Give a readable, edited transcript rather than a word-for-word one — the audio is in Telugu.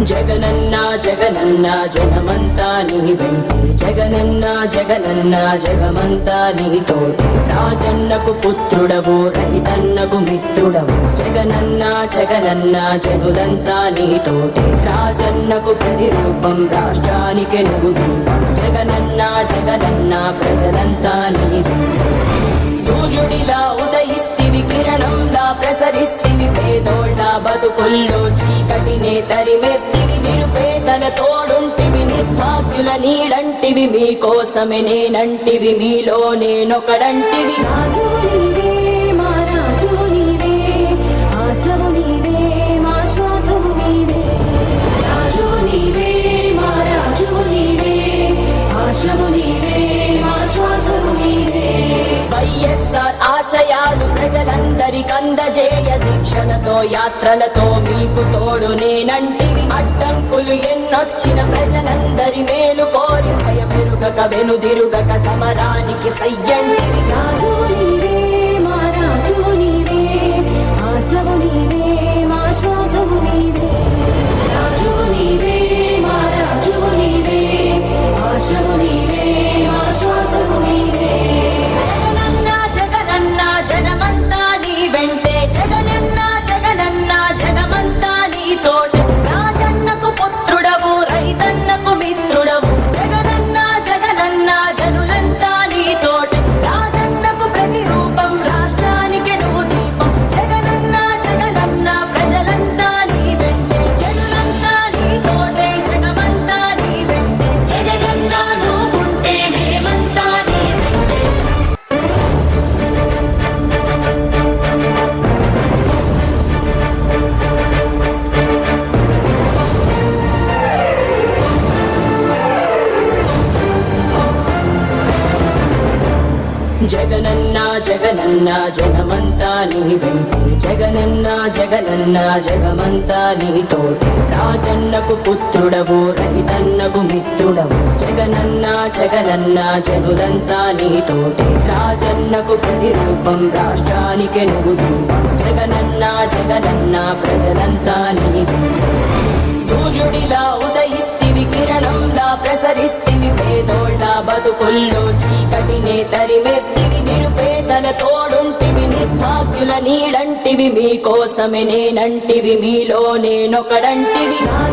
జగనన్న జగనన్న జగమంతా నీ వెంటే జగనన్న జగనన్న జగమంతా నీ తోటి రాజన్నకు పుత్రుడవు రైతన్నకు మిత్రుడవు జగనన్న జగనన్న జనులంతా నీ తోటి రాజన్నకు ప్రతిరూపం రాష్ట్రానికి నువ్వు దీపం జగనన్న జగనన్న ప్రజలంతా నీ వెంటే సూర్యుడిలా ఉదయిస్తివి కిరణంలా ప్రసరిస్తివి పేదోళ్ళ బతుకుల్లో చీకటినే తరిమేస్తివి నిరుపేదల తోడుంటివి నిర్భాగ్యుల నీడంటివి మీకోసమే నేనంటివి మీలో నేనొకడంటివి రాజు నీవే మా రాజు నీవే ఆశవు నీవే మా శ్వాసవు నీవే రాజు నీవే మా రాజు నీవే ఆశవు నీవే మా శ్వాసవు నీవే వైఎస్ఆర్ ఆశయాలు ప్రజలందరికందజేయ దీక్షలతో యాత్రలతో మీకు తోడు నేనంటివి అడ్డంకులు ఎన్నొచ్చిన ప్రజలందరి మేలు కోరి భయమెరుగక వెనుదిరుగక సమరానికి సయ్యంటివి రాజు నీవే మా రాజు నీవే ఆశవు నీవే మా శ్వాసవు నీవే రాజు నీవే మా రాజు నీవే ఆశవు నీవే మా శ్వాసవు నీవే జగనన్న జగనన్న జనమంతా నీ వెంటే జగనన్న జగనన్న జగమంతా నీ తోటి రాజన్నకు పుత్రుడవు రైతన్నకు మిత్రుడవు జగనన్న జగనన్న జనులంతా నీ తోటి రాజన్నకు ప్రతిరూపం రాష్ట్రానికి నువ్వు దీపం జగనన్న జగనన్న ప్రజలంతా నీ వెంటే జనులంతా నీ తోటే జగమంతా నీ వెంటే జగనన్న నువ్వుంటే మేమంతా నీ వెంటే జగనన్న జగనన్న జగమంతా నీ వెంటే జగనన్న జగనన్న జగమంతా నీ తోటి రాజన్నకు పుత్రుడవు రైతన్నకు మిత్రుడవు జగనన్న జగనన్న జనులంతా నీ తోటి రాజన్నకు ప్రతిరూపం రాష్ట్రానికి నువ్వు దీపం జగనన్న జగనన్న ప్రజలంతా నీ వెంటే సూర్యుడిలా ఉదయిస్తివి కిరణంలా ప్రసరిస్తివి పేదోళ్ళ బతుకుల్లో చీకటినే తరిమేస్తివి నిరుపేదల తోడుంటివి నిర్భాగ్యుల నీడంటివి మీకోసమే నేనంటివి మీలో నేనొకడంటివి రాజు